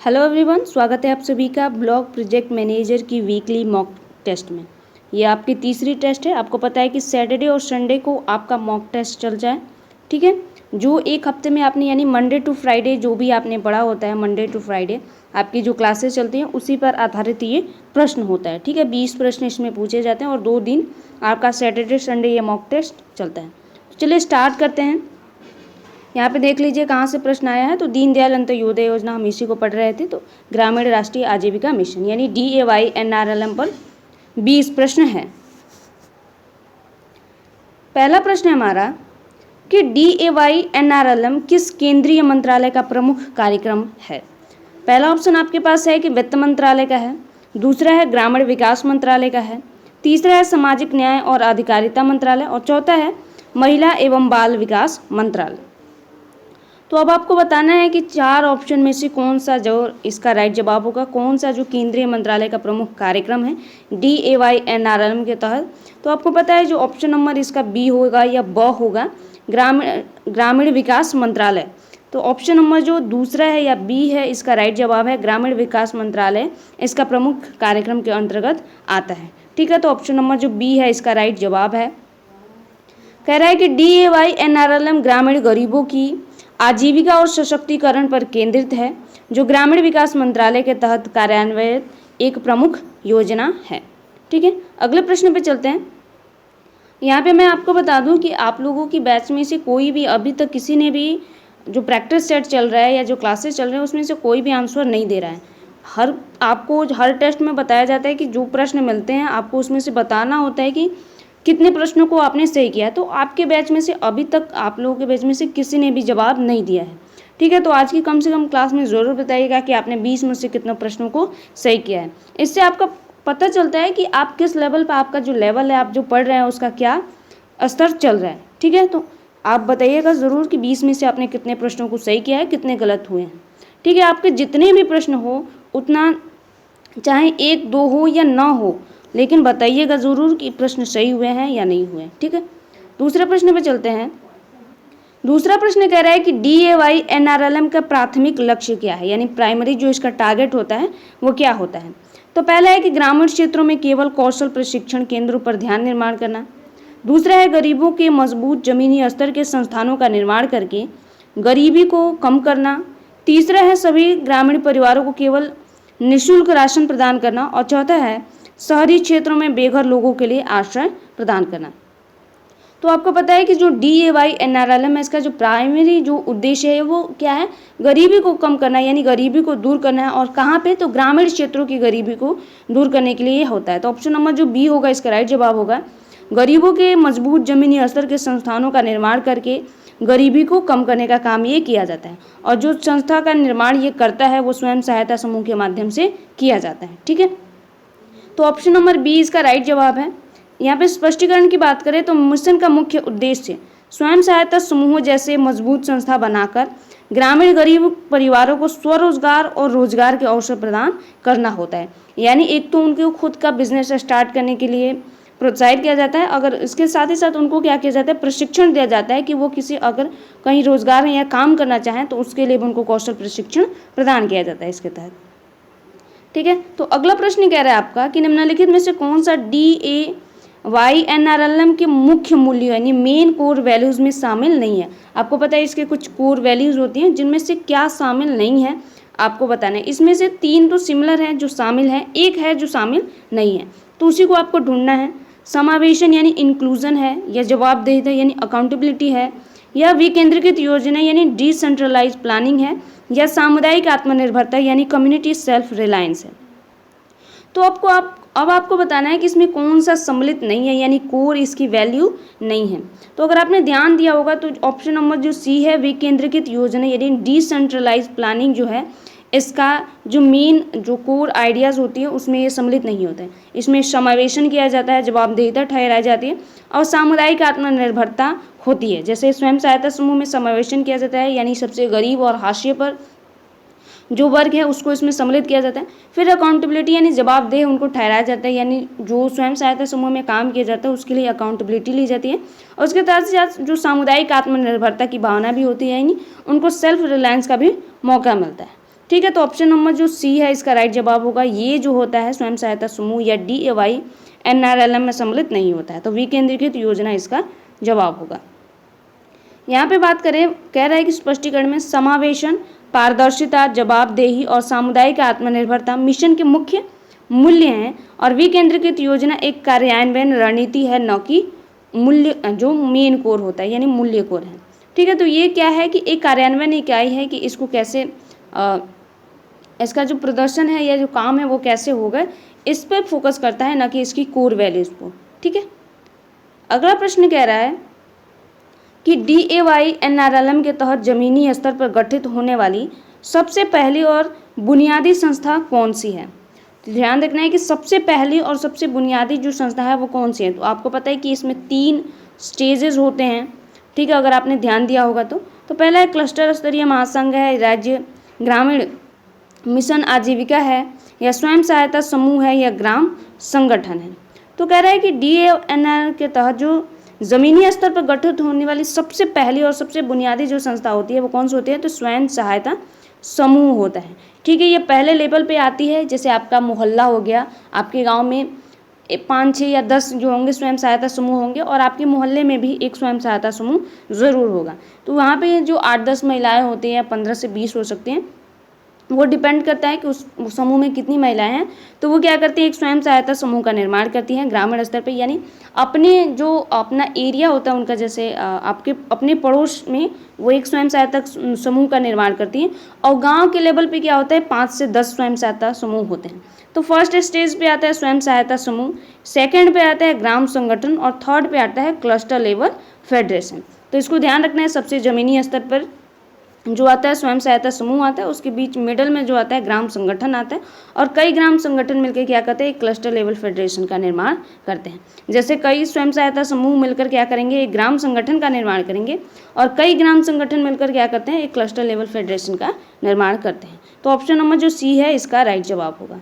Hello everyone, स्वागत है आप सभी का ब्लॉक प्रोजेक्ट मैनेजर की वीकली मॉक टेस्ट में। ये आपकी तीसरी टेस्ट है। आपको पता है कि सैटरडे और संडे को आपका मॉक टेस्ट चल जाए, ठीक है। जो एक हफ्ते में आपने यानी मंडे टू फ्राइडे जो भी आपने पढ़ा होता है, मंडे टू फ्राइडे आपकी जो क्लासेस चलती हैं उसी पर आधारित ये प्रश्न होता है, ठीक है। 20 प्रश्न इसमें पूछे जाते हैं और 2 दिन आपका सैटरडे संडे ये मॉक टेस्ट चलता है। तो चलिए स्टार्ट करते हैं। यहाँ पे देख लीजिए कहाँ से प्रश्न आया है। तो दीनदयाल अंत्योदय योजना, हम इसी को पढ़ रहे थे। तो ग्रामीण राष्ट्रीय आजीविका मिशन यानी DAYNRLM पर 20 प्रश्न है। पहला प्रश्न है हमारा कि DAYNRLM किस केंद्रीय मंत्रालय का प्रमुख कार्यक्रम है। पहला ऑप्शन आपके पास है कि वित्त मंत्रालय का है, दूसरा है ग्रामीण विकास मंत्रालय का है, तीसरा है सामाजिक न्याय और अधिकारिता मंत्रालय और चौथा है महिला एवं बाल विकास मंत्रालय। तो अब आपको बताना है कि 4 ऑप्शन में से कौन सा जो इसका राइट जवाब होगा, कौन सा जो केंद्रीय मंत्रालय का प्रमुख कार्यक्रम है DAYNRLM के तहत। तो आपको पता है जो ऑप्शन नंबर इसका बी होगा या ब होगा, ग्रामीण विकास मंत्रालय। तो ऑप्शन नंबर जो दूसरा है या बी है इसका राइट जवाब है ग्रामीण विकास मंत्रालय, इसका प्रमुख कार्यक्रम के अंतर्गत आता है, ठीक है। तो ऑप्शन नंबर जो बी है इसका राइट जवाब है। कह रहा है कि DAYNRLM ग्रामीण गरीबों की आजीविका और सशक्तिकरण पर केंद्रित है, जो ग्रामीण विकास मंत्रालय के तहत कार्यान्वित एक प्रमुख योजना है, ठीक है। अगले प्रश्न पे चलते हैं। यहाँ पे मैं आपको बता दूं कि आप लोगों की बैच में से कोई भी अभी तक किसी ने भी जो प्रैक्टिस सेट चल रहा है या जो क्लासेस चल रहे हैं उसमें से कोई भी आंसर नहीं दे रहा है। आपको हर टेस्ट में बताया जाता है कि जो प्रश्न मिलते हैं आपको उसमें से बताना होता है कि कितने प्रश्नों को आपने सही किया है। तो आपके बैच में से अभी तक आप लोगों के बैच में से किसी ने भी जवाब नहीं दिया है, ठीक है। तो आज की कम से कम क्लास में ज़रूर बताइएगा कि आपने 20 में से कितने प्रश्नों को सही किया है। इससे आपका पता चलता है कि आप किस लेवल पर, आपका जो लेवल है आप जो पढ़ रहे हैं उसका क्या स्तर चल रहा है, ठीक है। तो आप बताइएगा ज़रूर कि 20 में से आपने कितने प्रश्नों को सही किया है, कितने गलत हुए हैं, ठीक है। आपके जितने भी प्रश्न हो उतना, चाहे 1 2 हो या ना हो, लेकिन बताइएगा ज़रूर कि प्रश्न सही हुए हैं या नहीं हुए, ठीक है। दूसरे प्रश्न पे चलते हैं। दूसरा प्रश्न कह रहा है कि DAYNRLM का प्राथमिक लक्ष्य क्या है, यानी प्राइमरी जो इसका टारगेट होता है वो क्या होता है। तो पहला है कि ग्रामीण क्षेत्रों में केवल कौशल प्रशिक्षण केंद्रों पर ध्यान निर्माण करना, दूसरा है गरीबों के मजबूत जमीनी स्तर के संस्थानों का निर्माण करके गरीबी को कम करना, तीसरा है सभी ग्रामीण परिवारों को केवल निःशुल्क राशन प्रदान करना और चौथा है शहरी क्षेत्रों में बेघर लोगों के लिए आश्रय प्रदान करना। तो आपको पता है कि जो DAYNRLM है इसका जो प्राइमरी जो उद्देश्य है वो क्या है, गरीबी को कम करना, यानी गरीबी को दूर करना है। और कहाँ पे, तो ग्रामीण क्षेत्रों की गरीबी को दूर करने के लिए ये होता है। तो ऑप्शन नंबर जो बी होगा इसका राइट जवाब होगा गरीबों के मजबूत जमीनी स्तर के संस्थानों का निर्माण करके गरीबी को कम करने का काम ये किया जाता है। और जो संस्था का निर्माण ये करता है वो स्वयं सहायता समूह के माध्यम से किया जाता है, ठीक है। तो ऑप्शन नंबर बी इसका राइट जवाब है। यहाँ पे स्पष्टीकरण की बात करें तो मिशन का मुख्य उद्देश्य स्वयं सहायता समूहों जैसे मजबूत संस्था बनाकर ग्रामीण गरीब परिवारों को स्वरोजगार और रोजगार के अवसर प्रदान करना होता है। यानी एक तो उनके खुद का बिजनेस स्टार्ट करने के लिए प्रोत्साहित किया जाता है, अगर इसके साथ ही साथ उनको क्या किया जाता है, प्रशिक्षण दिया जाता है कि वो किसी अगर कहीं रोजगार या काम करना चाहें तो उसके लिए उनको कौशल प्रशिक्षण प्रदान किया जाता है इसके तहत, ठीक है। तो अगला प्रश्न कह रहा है आपका कि निम्नलिखित में से कौन सा DAYNRLM के मुख्य मूल्य यानी मेन कोर वैल्यूज में शामिल नहीं है। आपको पता है इसके कुछ कोर वैल्यूज होती हैं, जिनमें से क्या शामिल नहीं है आपको बताना है। इसमें से 3 तो सिमिलर हैं जो शामिल है, एक है जो शामिल नहीं है, तो उसी को आपको ढूंढना है। समावेशन यानी इंक्लूजन है, या जवाबदेहिता यानी अकाउंटेबिलिटी है, या विकेंद्रीकृत योजना यानी डिसेंट्रलाइज प्लानिंग है, या सामुदायिक आत्मनिर्भरता यानी कम्युनिटी सेल्फ रिलायंस है। तो अब आपको बताना है कि इसमें कौन सा सम्मिलित नहीं है, यानी कोर इसकी वैल्यू नहीं है। तो अगर आपने ध्यान दिया होगा तो ऑप्शन नंबर जो सी है विकेंद्रीकृत योजना यानी डिसेंट्रलाइज प्लानिंग जो है, इसका जो मेन जो कोर आइडियाज़ होती है उसमें ये सम्मिलित नहीं होता है। इसमें समावेशन किया जाता है, जवाबदेहिता ठहराई जाती है और सामुदायिक आत्मनिर्भरता होती है। जैसे स्वयं सहायता समूह में समावेशन किया जाता है, यानी सबसे गरीब और हाशिए पर जो वर्ग है उसको इसमें सम्मिलित किया जाता है। फिर अकाउंटेबिलिटी यानी जवाबदेह उनको ठहराया जाता है, यानी जो स्वयं सहायता समूह में काम किया जाता है उसके लिए अकाउंटेबिलिटी ली जाती है। और उसके साथ जो सामुदायिक आत्मनिर्भरता की भावना भी होती है, यानी उनको सेल्फ रिलायंस का भी मौका मिलता है। ठीक है, तो ऑप्शन नंबर जो सी है इसका राइट जवाब होगा। ये जो होता है स्वयं सहायता समूह या DAY NRLM में सम्मिलित नहीं होता है, तो विकेंद्रीकृत योजना इसका जवाब होगा। यहाँ पे बात करें, कह रहा है कि स्पष्टीकरण में समावेशन, पारदर्शिता, जवाबदेही और सामुदायिक आत्मनिर्भरता मिशन के मुख्य मूल्य हैं और विकेंद्रीकृत योजना एक कार्यान्वयन रणनीति है, न कि मूल्य जो मेन कोर होता है यानी मूल्य कोर है। ठीक है, तो ये क्या है कि एक कार्यान्वयन इकाई है कि इसको कैसे इसका जो प्रदर्शन है या जो काम है वो कैसे होगा, इस पर फोकस करता है, न कि इसकी कोर वैल्यूज को। ठीक है, अगला प्रश्न कह रहा है कि DAY NRLM के तहत जमीनी स्तर पर गठित होने वाली सबसे पहली और बुनियादी संस्था कौन सी है। तो ध्यान रखना है कि सबसे पहली और सबसे बुनियादी जो संस्था है वो कौन सी है। तो आपको पता है कि इसमें 3 स्टेजेस होते हैं। ठीक है, अगर आपने ध्यान दिया होगा तो पहला है क्लस्टर स्तरीय महासंघ है, राज्य ग्रामीण मिशन आजीविका है, या स्वयं सहायता समूह है, या ग्राम संगठन है। तो कह रहा है कि DANR के तहत जो ज़मीनी स्तर पर गठित होने वाली सबसे पहली और सबसे बुनियादी जो संस्था होती है वो कौन सी होती है, तो स्वयं सहायता समूह होता है। ठीक है, ये पहले लेवल पे आती है, जैसे आपका मोहल्ला हो गया, आपके गांव में 5, 6 या 10 जो होंगे स्वयं सहायता समूह होंगे और आपके मोहल्ले में भी एक स्वयं सहायता समूह ज़रूर होगा। तो वहाँ पे जो 8-10 महिलाएं होती हैं, 15 से 20 हो सकती हैं, वो डिपेंड करता है कि उस समूह में कितनी महिलाएं हैं। तो वो क्या करती है, एक स्वयं सहायता समूह का निर्माण करती हैं ग्रामीण स्तर पे, यानी अपने जो अपना एरिया होता है उनका, जैसे आपके अपने पड़ोस में वो एक स्वयं सहायता समूह का निर्माण करती हैं। और गांव के लेवल पे क्या होता है, 5 से 10 स्वयं सहायता समूह होते हैं। तो फर्स्ट स्टेज पे आता है स्वयं सहायता समूह, सेकेंड पे आता है ग्राम संगठन और थर्ड पे आता है क्लस्टर लेवल फेडरेशन। तो इसको ध्यान रखना है, सबसे ज़मीनी स्तर पर जो आता है स्वयं सहायता समूह आता है, उसके बीच मिडल में जो आता है ग्राम संगठन आता है, और कई ग्राम संगठन मिलकर क्या करते हैं, एक क्लस्टर लेवल फेडरेशन का निर्माण करते हैं। जैसे कई स्वयं सहायता समूह मिलकर क्या करेंगे, एक ग्राम संगठन का निर्माण करेंगे, और कई ग्राम संगठन मिलकर क्या करते हैं, एक क्लस्टर लेवल फेडरेशन का निर्माण करते हैं। तो ऑप्शन नंबर जो सी है इसका राइट जवाब होगा।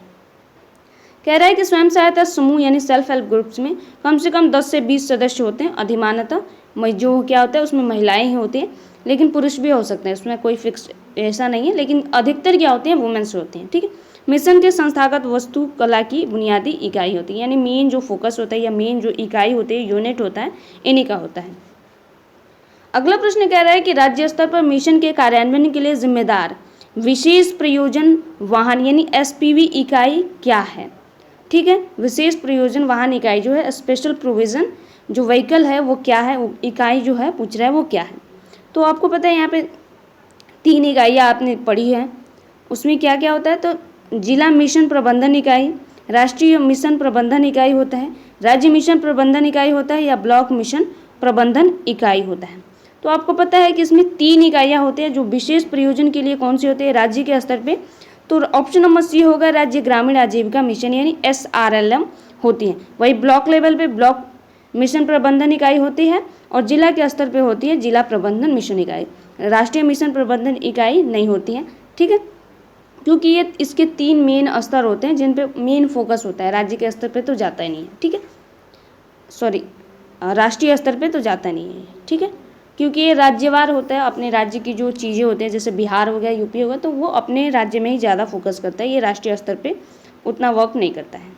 कह रहा है कि स्वयं सहायता समूह यानी सेल्फ हेल्प ग्रुप्स में कम से कम 10 से 20 सदस्य होते हैं। अधिमानतः जो क्या होता है उसमें महिलाएं ही होती हैं, लेकिन पुरुष भी हो सकते हैं, उसमें कोई फिक्स ऐसा नहीं है, लेकिन अधिकतर क्या होते हैं, वुमेन्स होती हैं। ठीक है, मिशन के संस्थागत वस्तु कला की बुनियादी इकाई होती है, यानी मेन जो फोकस होता है या मेन जो इकाई होती है, यूनिट होता है, इन्हीं का होता है। अगला प्रश्न कह रहा है कि राज्य स्तर पर मिशन के कार्यान्वयन के लिए जिम्मेदार विशेष प्रयोजन वाहन यानी SPV इकाई क्या है। ठीक है, विशेष प्रयोजन वाहन इकाई जो है, स्पेशल प्रोविजन जो व्हीकल है वो क्या है, वो इकाई जो है पूछ रहा है वो क्या है। तो आपको पता है यहाँ पे 3 इकाइयाँ आपने पढ़ी है, उसमें क्या क्या होता है, तो जिला मिशन प्रबंधन इकाई, राष्ट्रीय मिशन प्रबंधन इकाई होता है, राज्य मिशन प्रबंधन इकाई होता है, या ब्लॉक मिशन प्रबंधन इकाई होता है। तो आपको पता है कि इसमें 3 इकाइयाँ होती हैं जो विशेष प्रयोजन के लिए कौन सी होती है, राज्य के स्तर पे। तो ऑप्शन नंबर सी होगा, राज्य ग्रामीण आजीविका मिशन यानी SRLM होती है। वही ब्लॉक लेवल पे ब्लॉक मिशन प्रबंधन इकाई होती है, और जिला के स्तर पे होती है जिला प्रबंधन मिशन इकाई। राष्ट्रीय मिशन प्रबंधन इकाई नहीं होती है। ठीक है, क्योंकि ये इसके 3 मेन स्तर होते हैं जिन पे मेन फोकस होता है, राज्य के स्तर पे तो जाता ही नहीं है। ठीक है, सॉरी, राष्ट्रीय स्तर पे तो जाता नहीं है। ठीक है, क्योंकि ये राज्यवार होता है, अपने राज्य की जो चीज़ें होती हैं, जैसे बिहार हो गया, यूपी हो गया, तो वो अपने राज्य में ही ज़्यादा फोकस करता है, ये राष्ट्रीय स्तर पे उतना वर्क नहीं करता है।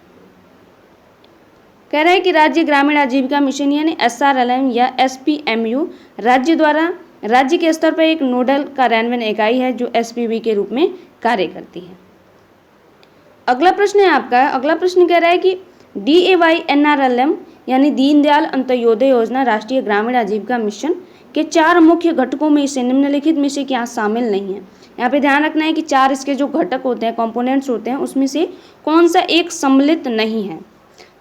कह रहा है कि राज्य ग्रामीण आजीविका मिशन यानी SRLM या SPMU राज्य द्वारा राज्य के स्तर पर एक नोडल कार्यान्वयन इकाई है जो SPV के रूप में कार्य करती है। अगला प्रश्न है आपका, अगला प्रश्न कह रहा है कि DAY NRLM यानी दीनदयाल अंत्योदय योजना राष्ट्रीय ग्रामीण आजीविका मिशन के 4 मुख्य घटकों में से निम्नलिखित में से क्या शामिल नहीं है। यहाँ पे ध्यान रखना है कि 4 इसके जो घटक होते हैं, कंपोनेंट्स होते हैं, उसमें से कौन सा एक सम्मिलित नहीं है।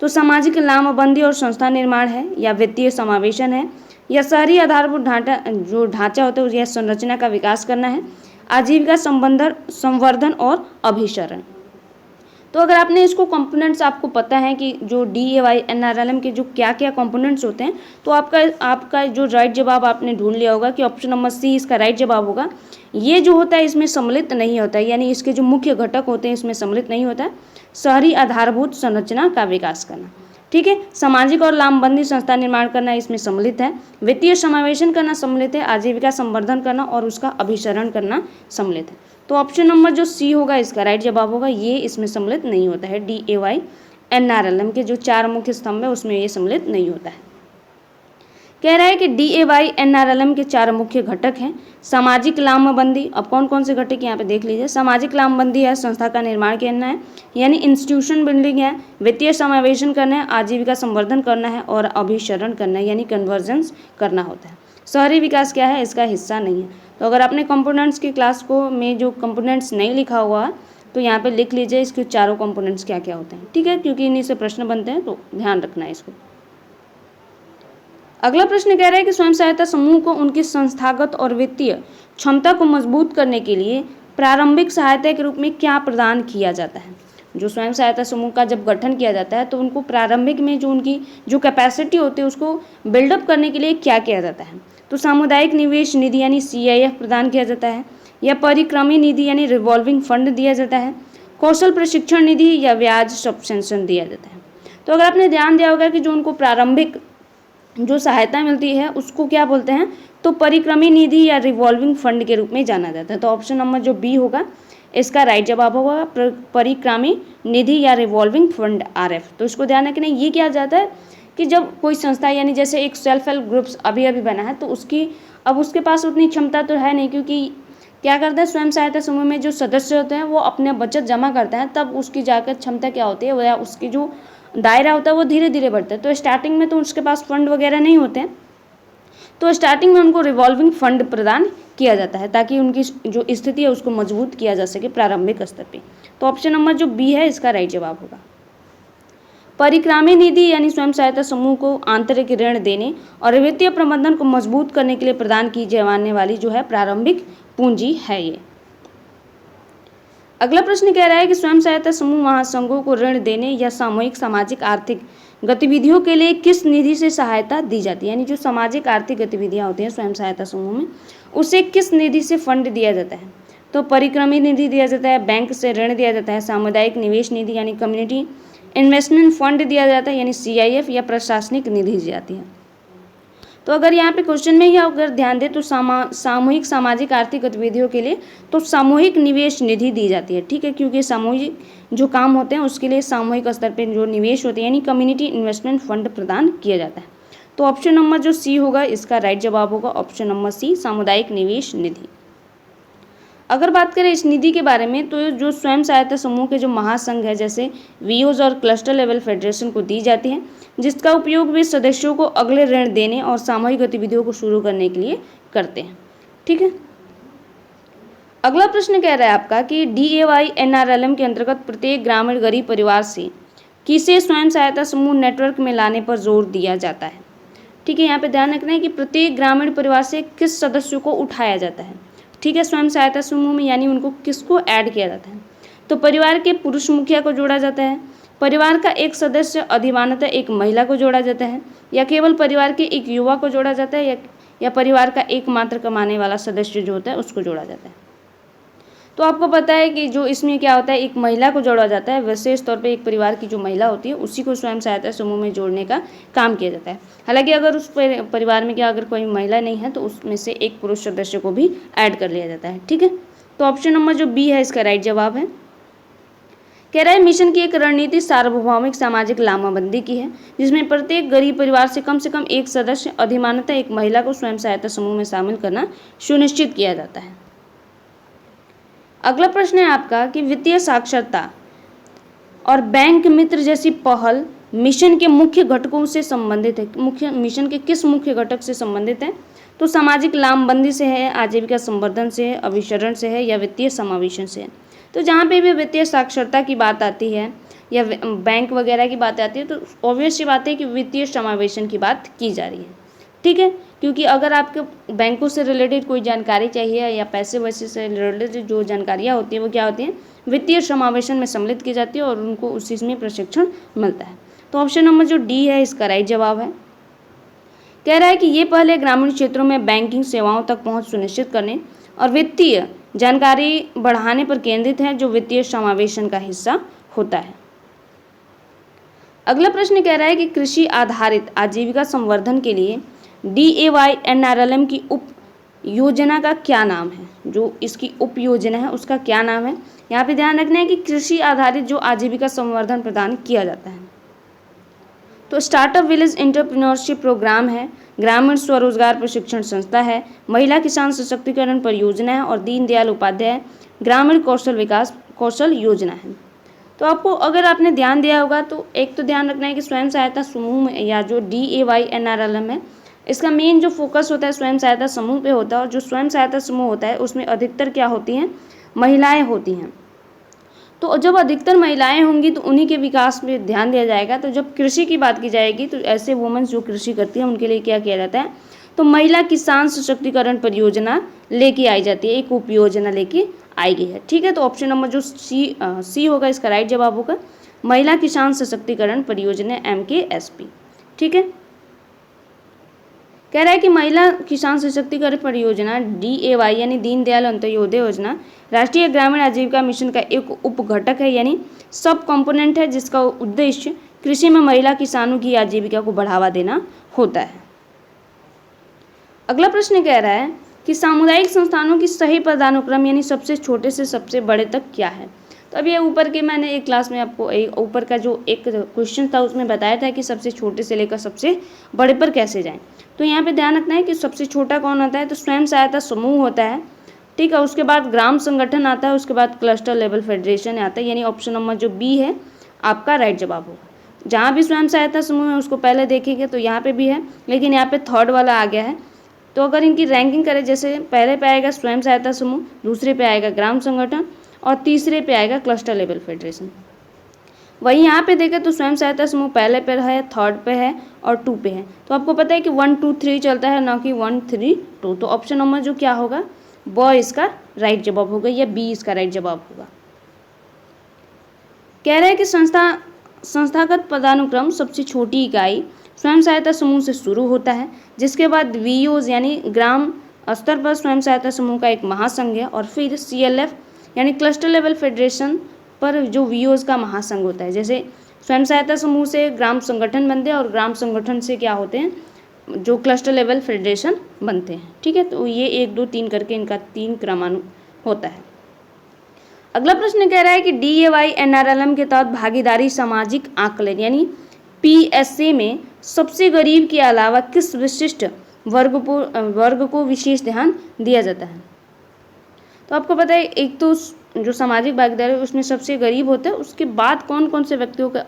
तो सामाजिक लामबंदी और संस्था निर्माण है, या वित्तीय समावेशन है, या शहरी आधारभूत ढांचा होता है या संरचना का विकास करना है, आजीविका संवर्धन और अभिसरण। तो अगर आपने इसको कंपोनेंट्स आपको पता है कि जो DAY NRLM के जो क्या क्या कंपोनेंट्स होते हैं, तो आपका जो राइट जवाब आपने ढूंढ लिया होगा कि ऑप्शन नंबर सी इसका राइट जवाब होगा। ये जो होता है इसमें सम्मिलित नहीं होता है, यानी इसके जो मुख्य घटक होते हैं इसमें सम्मिलित नहीं होता है। शहरी आधारभूत संरचना का विकास करना। ठीक है। सामाजिक और लामबंदी संस्था निर्माण करना इसमें सम्मिलित है। वित्तीय समावेशन करना सम्मिलित है। आजीविका संवर्धन करना और उसका अभिसरण करना सम्मिलित है। तो ऑप्शन नंबर जो सी होगा इसका राइट जवाब होगा, ये इसमें सम्मिलित नहीं होता है। DAYNRLM के जो 4 मुख्य स्तंभ है उसमें ये सम्मिलित नहीं होता है। कह रहा है कि DAYNRLM के 4 मुख्य घटक हैं। सामाजिक लामबंदी, अब कौन कौन से घटक यहाँ पे देख लीजिए। सामाजिक लामबंदी है, संस्था का निर्माण करना है यानी इंस्टीट्यूशन बिल्डिंग है, वित्तीय समावेशन करना है, आजीविका संवर्धन करना है और अभिसरण करना है यानी कन्वर्जेंस करना होता है। शहरी विकास क्या है, इसका हिस्सा नहीं है। तो अगर आपने कंपोनेंट्स की क्लास को में जो कंपोनेंट्स नहीं लिखा हुआ है तो यहाँ पे लिख लीजिए इसके चारों कंपोनेंट्स क्या क्या होते हैं, ठीक है, क्योंकि इन्हीं से प्रश्न बनते हैं तो ध्यान रखना है इसको। अगला प्रश्न कह रहा है कि स्वयं सहायता समूह को उनकी संस्थागत और वित्तीय क्षमता को मजबूत करने के लिए प्रारंभिक सहायता के रूप में क्या प्रदान किया जाता है। जो स्वयं सहायता समूह का जब गठन किया जाता है तो उनको प्रारंभिक में जो उनकी जो कैपेसिटी होती है उसको बिल्डअप करने के लिए क्या किया जाता है। तो सामुदायिक निवेश निधि यानी CIF प्रदान किया जाता है, या परिक्रमी निधि यानी रिवॉल्विंग फंड दिया जाता है, कौशल प्रशिक्षण निधि या ब्याज सब्वेंशन दिया जाता है। तो अगर आपने ध्यान दिया होगा कि जो उनको प्रारंभिक जो सहायता मिलती है उसको क्या बोलते हैं, तो परिक्रमी निधि या रिवॉल्विंग फंड के रूप में जाना जाता है। तो ऑप्शन नंबर जो बी होगा इसका राइट जवाब होगा परिक्रमी निधि या रिवॉल्विंग फंड RF। तो इसको ध्यान रखना, ये क्या जाता है कि जब कोई संस्था यानी जैसे एक सेल्फ हेल्प ग्रुप्स अभी अभी बना है तो उसके पास उतनी क्षमता तो है नहीं, क्योंकि क्या करता है स्वयं सहायता समूह में जो सदस्य होते हैं वो अपने बचत जमा करते हैं, तब उसकी जाकर क्षमता क्या होती है या उसकी जो दायरा होता है वो धीरे धीरे बढ़ता है। तो स्टार्टिंग में तो उसके पास फंड वगैरह नहीं होते हैं, तो स्टार्टिंग में उनको रिवॉल्विंग फंड प्रदान किया जाता है ताकि उनकी जो स्थिति है उसको मजबूत किया जा सके प्रारंभिक स्तर पे। तो ऑप्शन नंबर जो बी है इसका राइट जवाब होगा। परिक्रामी निधि यानी स्वयं सहायता समूह को आंतरिक ऋण देने और वित्तीय प्रबंधन को मजबूत करने के लिए प्रदान की जाने वाली जो है प्रारंभिक पूंजी है ये। अगला प्रश्न कह रहा है कि स्वयं सहायता समूह महासंघों को ऋण देने या सामूहिक सामाजिक आर्थिक गतिविधियों के लिए किस निधि से सहायता दी जाती है, यानी जो सामाजिक आर्थिक गतिविधियां होती हैं स्वयं सहायता समूह में उसे किस निधि से फंड दिया जाता है। तो परिक्रमी निधि दिया जाता है, बैंक से ऋण दिया जाता है, सामुदायिक निवेश निधि यानी कम्युनिटी इन्वेस्टमेंट फंड दिया जाता है यानी CIF, या प्रशासनिक निधि दी जाती है। तो अगर यहाँ पे क्वेश्चन में ही अगर ध्यान दें तो सामूहिक सामाजिक आर्थिक गतिविधियों के लिए तो सामूहिक निवेश निधि दी जाती है, ठीक है, क्योंकि सामूहिक जो काम होते हैं उसके लिए सामूहिक स्तर पे जो निवेश होते हैं यानी कम्युनिटी इन्वेस्टमेंट फंड प्रदान किया जाता है। तो ऑप्शन नंबर जो सी होगा इसका राइट जवाब होगा ऑप्शन नंबर सी, सामुदायिक निवेश निधि। अगर बात करें इस निधि के बारे में तो जो स्वयं सहायता समूह के जो महासंघ है जैसे VOs और क्लस्टर लेवल फेडरेशन को दी जाती है, जिसका उपयोग वे सदस्यों को अगले ऋण देने और सामूहिक गतिविधियों को शुरू करने के लिए करते हैं, ठीक है। अगला प्रश्न कह रहा है आपका कि DAYNRLM के अंतर्गत प्रत्येक ग्रामीण गरीब परिवार से किसे स्वयं सहायता समूह नेटवर्क में लाने पर जोर दिया जाता है, ठीक है। यहाँ पे ध्यान रखना है कि प्रत्येक ग्रामीण परिवार से किस सदस्य को उठाया जाता है, ठीक है, स्वयं सहायता समूह में, यानी उनको किसको ऐड किया जाता है। तो परिवार के पुरुष मुखिया को जोड़ा जाता है, परिवार का एक सदस्य अधिमानतः एक महिला को जोड़ा जाता है, या केवल परिवार के एक युवा को जोड़ा जाता है, या परिवार का एकमात्र कमाने वाला सदस्य जो होता है उसको जोड़ा जाता है। तो आपको पता है कि जो इसमें क्या होता है, एक महिला को जोड़ा जाता है, विशेष तौर पे एक परिवार की जो महिला होती है उसी को स्वयं सहायता समूह में जोड़ने का काम किया जाता है। हालांकि अगर उस परिवार में क्या अगर कोई महिला नहीं है तो उसमें से एक पुरुष सदस्य को भी ऐड कर लिया जाता है, ठीक है। तो ऑप्शन नंबर जो बी है इसका राइट जवाब है। कह रहा है मिशन की एक रणनीति सार्वभौमिक सामाजिक लामबंदी की है, जिसमें प्रत्येक गरीब परिवार से कम एक सदस्य अधिमानतः एक महिला को स्वयं सहायता समूह में शामिल करना सुनिश्चित किया जाता है। अगला प्रश्न है आपका कि वित्तीय साक्षरता और बैंक मित्र जैसी पहल मिशन के मुख्य घटकों से संबंधित है। मिशन के किस मुख्य घटक से संबंधित है, तो सामाजिक लामबंदी से है, आजीविका संवर्धन से है, अभिसरण से है, या वित्तीय समावेशन से है। तो जहाँ पे भी वित्तीय साक्षरता की बात आती है या बैंक वगैरह की बात आती है तो ऑब्वियस सी बात है कि वित्तीय समावेशन की बात की जा रही है, ठीक है, क्योंकि अगर आपके बैंकों से रिलेटेड कोई जानकारी चाहिए या पैसे वैसे से रिलेटेड जो जानकारियाँ होती हैं वो क्या होती हैं, वित्तीय समावेशन में सम्मिलित की जाती है और उनको उस चीज़ में प्रशिक्षण मिलता है। तो ऑप्शन नंबर जो डी है इसका राइट जवाब है। कह रहा है कि ये पहले ग्रामीण क्षेत्रों में बैंकिंग सेवाओं तक पहुंच सुनिश्चित करने और वित्तीय जानकारी बढ़ाने पर केंद्रित है, जो वित्तीय समावेशन का हिस्सा होता है। अगला प्रश्न कह रहा है कि कृषि आधारित आजीविका संवर्धन के लिए DAY-NRLM की उप योजना का क्या नाम है? जो इसकी उप योजना है उसका क्या नाम है? यहाँ पे ध्यान रखना है कि कृषि आधारित जो आजीविका संवर्धन प्रदान किया जाता है। तो स्टार्टअप विलेज एंटरप्रेन्योरशिप प्रोग्राम है, ग्रामीण स्वरोजगार प्रशिक्षण संस्था है, महिला किसान सशक्तिकरण परियोजना है और दीनदयाल उपाध्याय ग्रामीण कौशल योजना है। तो आपको अगर आपने ध्यान दिया होगा तो एक तो ध्यान रखना है कि स्वयं सहायता समूह में या जो DAY-NRLM है इसका मेन जो फोकस होता है स्वयं सहायता समूह पे होता है, और जो स्वयं सहायता समूह होता है उसमें अधिकतर क्या होती हैं, महिलाएं होती हैं। तो जब अधिकतर महिलाएं होंगी तो उन्हीं के विकास में ध्यान दिया जाएगा। तो जब कृषि की बात की जाएगी तो ऐसे वुमेन्स जो कृषि करती हैं उनके लिए क्या किया जाता है, तो महिला किसान सशक्तिकरण परियोजना लेके आई जाती है, एक उप योजना लेके आई गई है। ठीक है, तो ऑप्शन नंबर जो सी होगा इसका राइट जवाब होगा, महिला किसान सशक्तिकरण परियोजना MKSP। ठीक है, कह रहा है कि महिला किसान सशक्तिकरण परियोजना DAY यानी दीनदयाल अंत्योदय योजना राष्ट्रीय ग्रामीण आजीविका मिशन का एक उप घटक है, यानी सब कंपोनेंट है, जिसका उद्देश्य कृषि में महिला किसानों की आजीविका को बढ़ावा देना होता है। अगला प्रश्न कह रहा है कि सामुदायिक संस्थानों की सही पदानुक्रम यानी सबसे छोटे से सबसे बड़े तक क्या है। तो अब ये ऊपर के मैंने एक क्लास में आपको ऊपर का जो एक क्वेश्चन था उसमें बताया था कि सबसे छोटे से लेकर सबसे बड़े पर कैसे जाएं। तो यहाँ पे ध्यान रखना है कि सबसे छोटा कौन होता है, तो स्वयं सहायता समूह होता है। ठीक है, उसके बाद ग्राम संगठन आता है, उसके बाद क्लस्टर लेवल फेडरेशन आता है, यानी ऑप्शन नंबर जो बी है आपका राइट जवाब होगा। जहाँ भी स्वयं सहायता समूह है उसको पहले देखेंगे तो यहाँ पे भी है, लेकिन यहाँ पे थर्ड वाला आ गया है। तो अगर इनकी रैंकिंग करें, जैसे पहले पे आएगा स्वयं सहायता समूह, दूसरे पे आएगा ग्राम संगठन और तीसरे पे आएगा क्लस्टर लेवल फेडरेशन। वहीं यहाँ पे देखें तो स्वयं सहायता समूह पहले पे है, थर्ड पे है और 2 पे है। तो आपको पता है कि 1 2 3 चलता है, ना कि 1 3 2। तो ऑप्शन नंबर जो क्या होगा, ब इसका राइट जवाब होगा या बी इसका राइट जवाब होगा। कह रहे हैं कि संस्थागत पदानुक्रम सबसे छोटी इकाई स्वयं सहायता समूह से शुरू होता है, जिसके बाद VOs यानी ग्राम स्तर पर स्वयं सहायता समूह का एक महासंघ है, और फिर CLF यानी क्लस्टर लेवल फेडरेशन पर जो VOs का महासंघ होता है। जैसे स्वयं सहायता समूह से ग्राम संगठन बनते हैं और ग्राम संगठन से क्या होते हैं, जो क्लस्टर लेवल फेडरेशन बनते हैं। ठीक है, तो ये 1 2 3 करके इनका 3 क्रमानु होता है। अगला प्रश्न कह रहा है कि DAY-NRLM के तहत भागीदारी सामाजिक आकलन यानी PSA में सबसे गरीब के अलावा किस विशिष्ट वर्ग को विशेष ध्यान दिया जाता है। तो आपको पता है एक तो जो सामाजिक भागीदारी है उसमें सबसे गरीब होता है, उसके बाद कौन कौन से व्यक्तियों का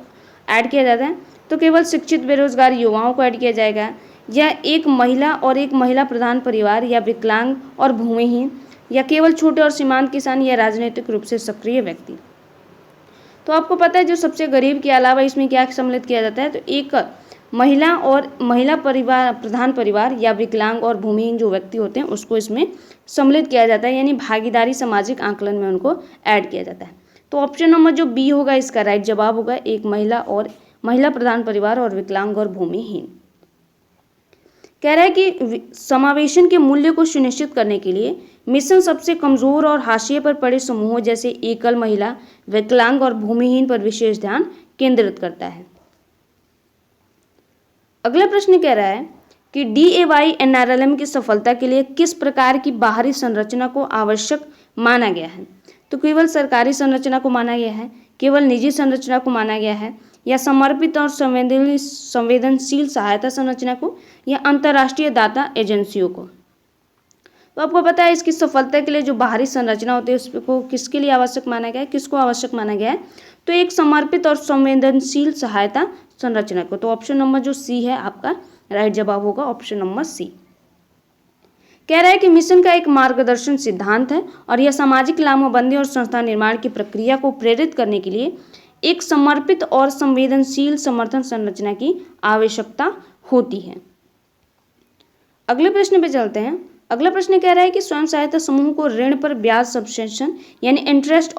ऐड किया जाता है, तो केवल शिक्षित बेरोजगार युवाओं को ऐड किया जाएगा, या एक महिला और एक महिला प्रधान परिवार, या विकलांग और भूमिहीन, या केवल छोटे और सीमांत किसान, या राजनीतिक रूप से सक्रिय व्यक्ति। तो आपको पता है जो सबसे गरीब के अलावा इसमें क्या सम्मिलित किया जाता है, तो एक महिला और महिला परिवार प्रधान परिवार या विकलांग और भूमिहीन जो व्यक्ति होते हैं उसको इसमें सम्मिलित किया जाता है, यानी भागीदारी सामाजिक आकलन में उनको ऐड किया जाता है। तो ऑप्शन नंबर जो बी होगा इसका राइट जवाब होगा, एक महिला प्रधान परिवार और विकलांग और भूमिहीन। कह रहा है कि समावेशन के मूल्य को सुनिश्चित करने के लिए मिशन सबसे कमजोर और हाशिए पर पड़े समूहों जैसे एकल महिला, विकलांग और भूमिहीन पर विशेष ध्यान केंद्रित करता है। अगला प्रश्न कह रहा है कि DAY-NRLM की सफलता के लिए किस प्रकार की बाहरी संरचना को आवश्यक माना गया है। तो केवल सरकारी संरचना को माना गया है, केवल निजी संरचना को माना गया है, या समर्पित और संवेदनशील सहायता संरचना को, या अंतर्राष्ट्रीय दाता एजेंसियों को। तो आपको पता है इसकी सफलता के लिए जो बाहरी संरचना होती है उसको किसके लिए आवश्यक माना गया है, किसको आवश्यक माना गया है, तो एक समर्पित और संवेदनशील सहायता संरचना को। तो ऑप्शन नंबर जो सी है आपका राइट जवाब होगा, ऑप्शन नंबर सी। कह रहा है कि मिशन का एक मार्गदर्शन सिद्धांत है और यह सामाजिक लामबंदी और संस्था निर्माण की प्रक्रिया को प्रेरित करने के लिए एक समर्पित और संवेदनशील समर्थन संरचना की आवश्यकता होती है। अगले प्रश्न पे चलते हैं। अगला प्रश्न कह रहा है कि स्वयं सहायता समूह को ऋण पर ब्याज सब्वेंशन यानी इंटरेस्ट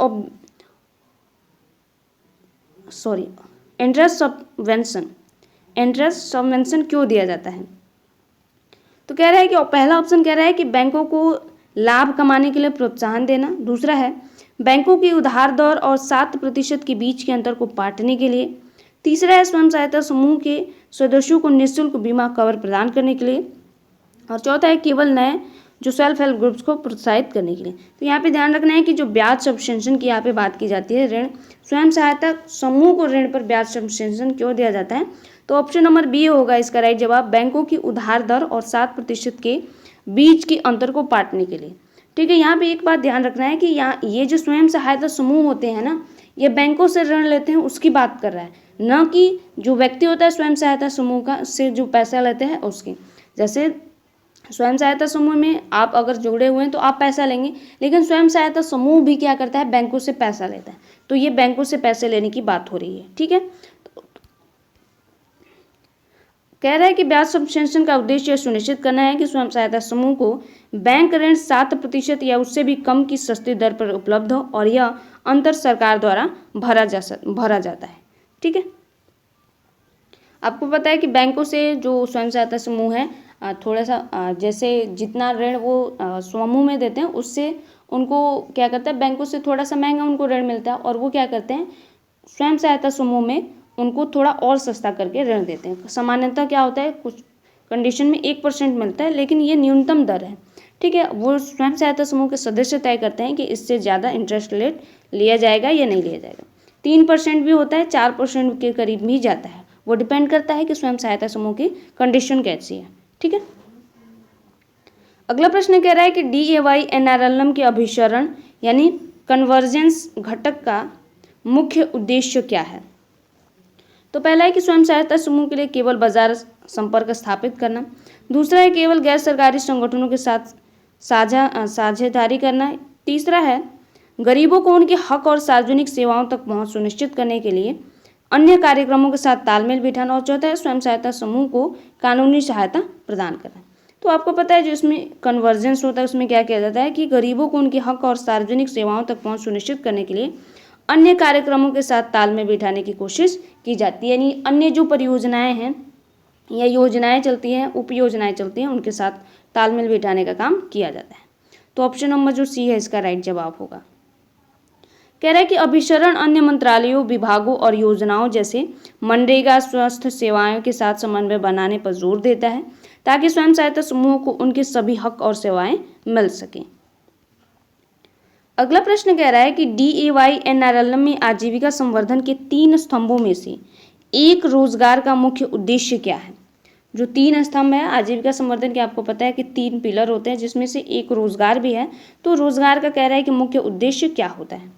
सबवेंशन क्यों दिया जाता है। तो कह रहा है कि पहला ऑप्शन कह रहा है कि बैंकों को लाभ कमाने के लिए प्रोत्साहन देना, दूसरा है बैंकों की उधार दर और 7% के बीच के अंतर को पाटने के लिए, तीसरा है स्वयं सहायता समूह के सदस्यों को निःशुल्क बीमा कवर प्रदान करने के लिए। और चौथा है केवल नए जो सेल्फ हेल्प ग्रुप्स को प्रोत्साहित करने के लिए। तो यहाँ पे ध्यान रखना है कि जो ब्याज सब्वेंशन की यहाँ पे बात की जाती है, ऋण स्वयं सहायता समूह को ऋण पर ब्याज सब्वेंशन क्यों दिया जाता है, तो ऑप्शन नंबर बी होगा इसका राइट जवाब, बैंकों की उधार दर और 7% के बीच की अंतर को पाटने के लिए। ठीक है, यहाँ पे एक बात ध्यान रखना है कि यहाँ ये जो स्वयं सहायता समूह होते हैं ना, ये बैंकों से ऋण लेते हैं उसकी बात कर रहा है, न कि जो व्यक्ति होता है स्वयं सहायता समूह का से जो पैसा लेते हैं उसकी। जैसे स्वयं सहायता समूह में आप अगर जुड़े हुए हैं तो आप पैसा लेंगे, लेकिन स्वयं सहायता समूह भी क्या करता है, बैंकों से पैसा लेता है। तो ये बैंकों से पैसे लेने की बात हो रही है। ठीक है, कह रहा है कि ब्याज सब्वेंशन का उद्देश्य सुनिश्चित करना है कि स्वयं सहायता समूह को बैंक ऋण 7% या उससे भी कम की सस्ती दर पर उपलब्ध हो और यह अंतर सरकार द्वारा भरा जाता है। ठीक है, आपको पता है कि बैंकों से जो स्वयं सहायता समूह है थोड़ा सा जैसे जितना ऋण वो समूह में देते हैं उससे उनको क्या करता है, बैंकों से थोड़ा सा महंगा उनको ऋण मिलता है, और वो क्या करते हैं स्वयं सहायता समूह में उनको थोड़ा और सस्ता करके ऋण देते हैं। सामान्यतः क्या होता है, कुछ कंडीशन में 1% मिलता है, लेकिन ये न्यूनतम दर है। ठीक है, वो स्वयं सहायता समूह के सदस्य तय करते हैं कि इससे ज़्यादा इंटरेस्ट रेट लिया जाएगा या नहीं लिया जाएगा। 3% भी होता है, 4% के करीब भी जाता है, वो डिपेंड करता है कि स्वयं सहायता समूह की कंडीशन कैसी है। ठीक है, अगला प्रश्न कह रहा है कि DAY NRLM के अभिसरण यानी कन्वर्जेंस घटक का मुख्य उद्देश्य क्या है। तो पहला है कि स्वयं सहायता समूह के लिए केवल बाजार संपर्क स्थापित करना। दूसरा है केवल गैर सरकारी संगठनों के साथ साझेदारी करना। तीसरा है गरीबों को उनके हक और सार्वजनिक सेवाओं तक पहुंच सुनिश्चित करने के लिए अन्य कार्यक्रमों के साथ तालमेल बिठाना। और चौथा है स्वयं सहायता समूह को कानूनी सहायता प्रदान करना। तो आपको पता है जो इसमें कन्वर्जेंस होता है उसमें क्या किया जाता है कि गरीबों को उनके हक और सार्वजनिक सेवाओं तक पहुंच सुनिश्चित करने के लिए अन्य कार्यक्रमों के साथ तालमेल बिठाने की कोशिश की जाती है, यानी अन्य जो परियोजनाएं हैं या योजनाएं चलती हैं, उपयोजनाएं चलती हैं, उनके साथ तालमेल बिठाने का काम किया जाता है। तो ऑप्शन नंबर जो सी है इसका राइट जवाब होगा। कह रहा है कि अभिसरण अन्य मंत्रालयों, विभागों और योजनाओं जैसे मनरेगा, स्वास्थ्य सेवाओं के साथ समन्वय बनाने पर जोर देता है ताकि स्वयं सहायता समूह को उनके सभी हक और सेवाएं मिल सकें। अगला प्रश्न कह रहा है कि DAY NRLM में आजीविका संवर्धन के 3 स्तंभों में से एक रोजगार का मुख्य उद्देश्य क्या है। जो 3 स्तंभ है आजीविका संवर्धन के, आपको पता है कि 3 पिलर होते हैं जिसमें से एक रोजगार भी है। तो रोजगार का कह रहा है कि मुख्य उद्देश्य क्या होता है।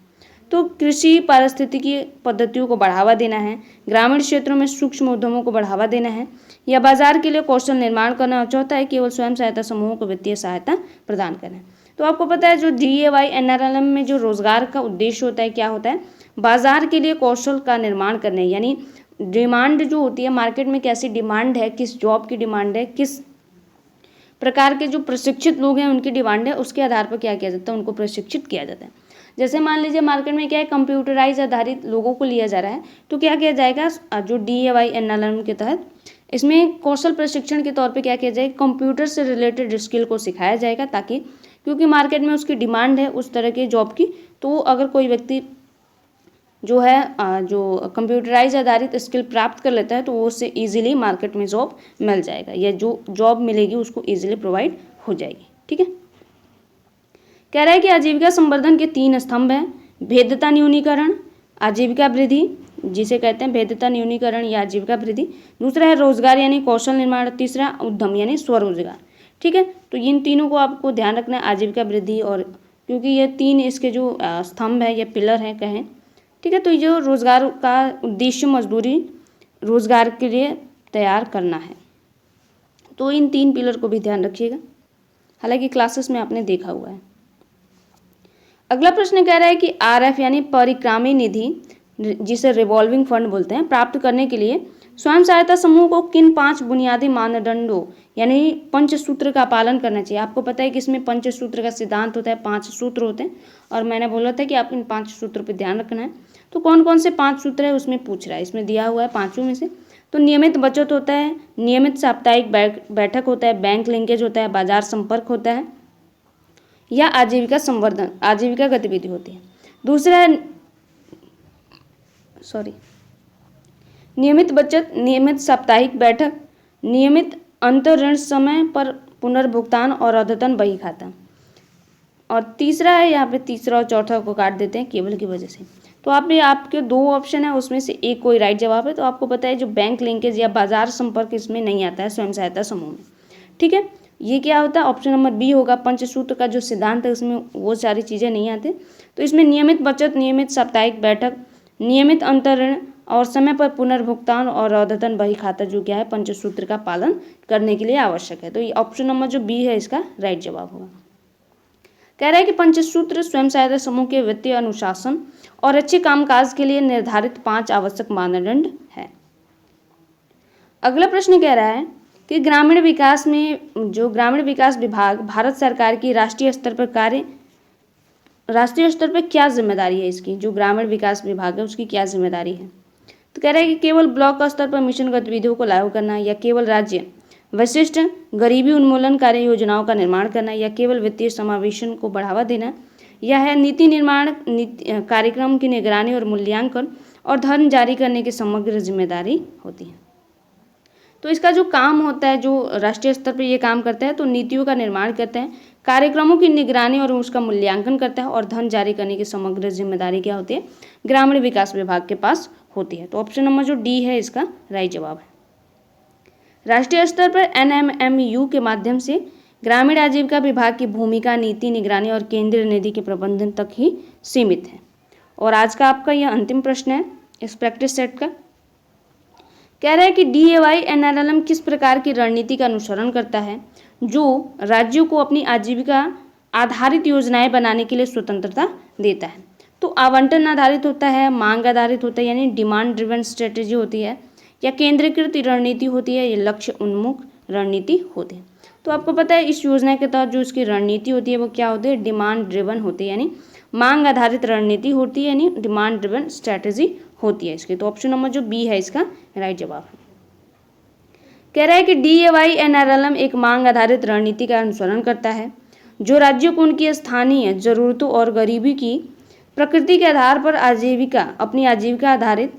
तो कृषि पारिस्थितिकी पद्धतियों को बढ़ावा देना है, ग्रामीण क्षेत्रों में सूक्ष्म उद्यमों को बढ़ावा देना है, या बाजार के लिए कौशल निर्माण करना। और चौथा है केवल स्वयं सहायता समूहों को वित्तीय सहायता प्रदान करना है। तो आपको पता है जो DAY NRLM में जो रोजगार का उद्देश्य होता है क्या होता है, बाजार के लिए कौशल का निर्माण करने, यानी डिमांड जो होती है मार्केट में, कैसी डिमांड है, किस जॉब की डिमांड है, किस प्रकार के जो प्रशिक्षित लोग हैं उनकी डिमांड है, उसके आधार पर क्या किया जाता है, उनको प्रशिक्षित किया जाता है। जैसे मान लीजिए मार्केट में क्या है, कंप्यूटराइज आधारित लोगों को लिया जा रहा है, तो क्या किया जाएगा जो DAY NRLM के तहत इसमें कौशल प्रशिक्षण के तौर पे क्या किया जाएगा, कंप्यूटर से रिलेटेड स्किल को सिखाया जाएगा, ताकि क्योंकि मार्केट में उसकी डिमांड है उस तरह के जॉब की, तो अगर कोई व्यक्ति जो है जो कंप्यूटराइज आधारित स्किल प्राप्त कर लेता है तो वो उससे ईजिली मार्केट में जॉब मिल जाएगा, या जो जॉब मिलेगी उसको ईजिली प्रोवाइड हो जाएगी। ठीक है, कह रहा है कि आजीविका संवर्धन के 3 स्तंभ हैं, भेद्यता न्यूनीकरण, आजीविका वृद्धि जिसे कहते हैं भेद्यता न्यूनीकरण या आजीविका वृद्धि, दूसरा है रोजगार यानी कौशल निर्माण, तीसरा उद्यम यानी स्वरोजगार। ठीक है, तो इन तीनों को आपको ध्यान रखना है, आजीविका वृद्धि, और क्योंकि ये 3 इसके जो स्तंभ है या पिलर हैं कहें। ठीक है, तो ये जो रोजगार का उद्देश्य मजदूरी रोजगार के लिए तैयार करना है, तो इन 3 पिलर को भी ध्यान रखिएगा, हालांकि क्लासेस में आपने देखा हुआ है। अगला प्रश्न कह रहा है कि RF यानी परिक्रामी निधि जिसे रिवॉल्विंग फंड बोलते हैं प्राप्त करने के लिए स्वयं सहायता समूह को किन 5 बुनियादी मानदंडों यानी पंचसूत्र का पालन करना चाहिए। आपको पता है कि इसमें पंचसूत्र का सिद्धांत होता है, 5 सूत्र होते हैं, और मैंने बोला था कि आप इन 5 सूत्रों पर ध्यान रखना है। तो कौन कौन से 5 सूत्र है उसमें पूछ रहा है, इसमें दिया हुआ है 5 में से। तो नियमित बचत होता है, नियमित साप्ताहिक बैठक होता है, बैंक लिंकेज होता है, बाजार संपर्क होता है, या आजीविका संवर्धन आजीविका गतिविधि होती है। दूसरा है नियमित बचत, नियमित साप्ताहिक बैठक, नियमित अंतर ऋण, समय पर पुनर्भुगतान और अद्यतन बही खाता। और तीसरा है, यहाँ पे तीसरा और चौथा को काट देते हैं केवल की वजह से। तो आप ये आपके दो ऑप्शन है, उसमें से एक कोई राइट जवाब है। तो आपको पता है जो बैंक लिंकेज या बाजार संपर्क इसमें नहीं आता है स्वयं सहायता समूह में। ठीक है, ये क्या होता है, ऑप्शन नंबर बी होगा। पंचसूत्र का जो सिद्धांत है उसमें वो सारी चीज़ें नहीं आती। तो इसमें नियमित बचत, नियमित साप्ताहिक बैठक, नियमित अंतर ऋण और समय पर पुनर्भुगतान और अद्यतन बही खाता जो क्या है पंचसूत्र का पालन करने के लिए आवश्यक है। तो ये ऑप्शन नंबर जो बी है इसका राइट जवाब होगा। कह रहा है कि पंचसूत्र स्वयं सहायता समूह के वित्तीय अनुशासन और अच्छे कामकाज के लिए निर्धारित 5 आवश्यक मानदंड है। अगला प्रश्न कह रहा है कि ग्रामीण विकास विभाग भारत सरकार की राष्ट्रीय स्तर पर क्या जिम्मेदारी है इसकी, जो ग्रामीण विकास विभाग है उसकी क्या जिम्मेदारी है। तो कह रहा है कि केवल ब्लॉक स्तर पर मिशन गतिविधियों को लागू करना, या केवल राज्य विशिष्ट गरीबी उन्मूलन कार्य योजनाओं का निर्माण करना, या केवल वित्तीय समावेशन को बढ़ावा देना, या है नीति निर्माण कार्यक्रम की निगरानी और मूल्यांकन और धन जारी करने की समग्र जिम्मेदारी होती है। तो इसका जो काम होता है, जो राष्ट्रीय स्तर पर ये काम करता है, तो नीतियों का निर्माण करते हैं, कार्यक्रमों की निगरानी और उसका मूल्यांकन करता है, और धन जारी करने की समग्र जिम्मेदारी क्या होती है, ग्रामीण विकास विभाग के पास होती है। तो ऑप्शन नंबर जो डी है इसका राइट जवाब है। राष्ट्रीय स्तर पर NMMU के माध्यम से ग्रामीण आजीविका विभाग की भूमिका नीति निगरानी और केंद्रीय निधि के प्रबंधन तक ही सीमित है। और आज का आपका यह अंतिम प्रश्न है इस प्रैक्टिस सेट का। कह रहा है कि DAY NRLM किस प्रकार की रणनीति का अनुसरण करता है जो राज्यों को अपनी आजीविका आधारित योजनाएं बनाने के लिए स्वतंत्रता देता है। तो आवंटन आधारित होता है, मांग आधारित होता है यानी डिमांड ड्रिवन स्ट्रेटेजी होती है, या केंद्रीकृत रणनीति होती है, या लक्ष्य उन्मुख रणनीति होती है। तो आपको पता है इस योजना के तहत जो इसकी रणनीति होती है वो क्या होती है, डिमांड ड्रिवन होती है, यानी मांग आधारित रणनीति होती है, यानी डिमांड ड्रिवन स्ट्रैटेजी होती है इसकी। तो ऑप्शन नंबर जो बी है इसका राइट जवाब है। कह रहा है कि DAY NRLM एक मांग आधारित रणनीति का अनुसरण करता है जो राज्यों को उनकी स्थानीय जरूरतों और गरीबी की प्रकृति के आधार पर अपनी आजीविका आधारित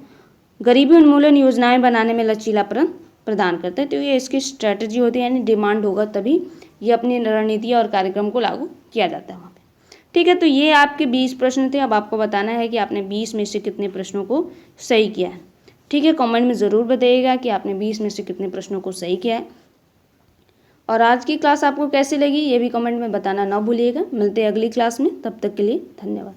गरीबी उन्मूलन योजनाएं बनाने में लचीलापन प्रदान करता है। तो ये इसकी स्ट्रैटेजी होती है, यानी डिमांड होगा तभी ये अपनी रणनीति और कार्यक्रम को लागू किया जाता है वहाँ पे। ठीक है, तो ये आपके 20 प्रश्न थे। अब आपको बताना है कि आपने 20 में से कितने प्रश्नों को सही किया है। ठीक है, कमेंट में ज़रूर बताइएगा कि आपने 20 में से कितने प्रश्नों को सही किया है। और आज की क्लास आपको कैसी लगी ये भी कमेंट में बताना ना भूलिएगा। मिलते हैं अगली क्लास में, तब तक के लिए धन्यवाद।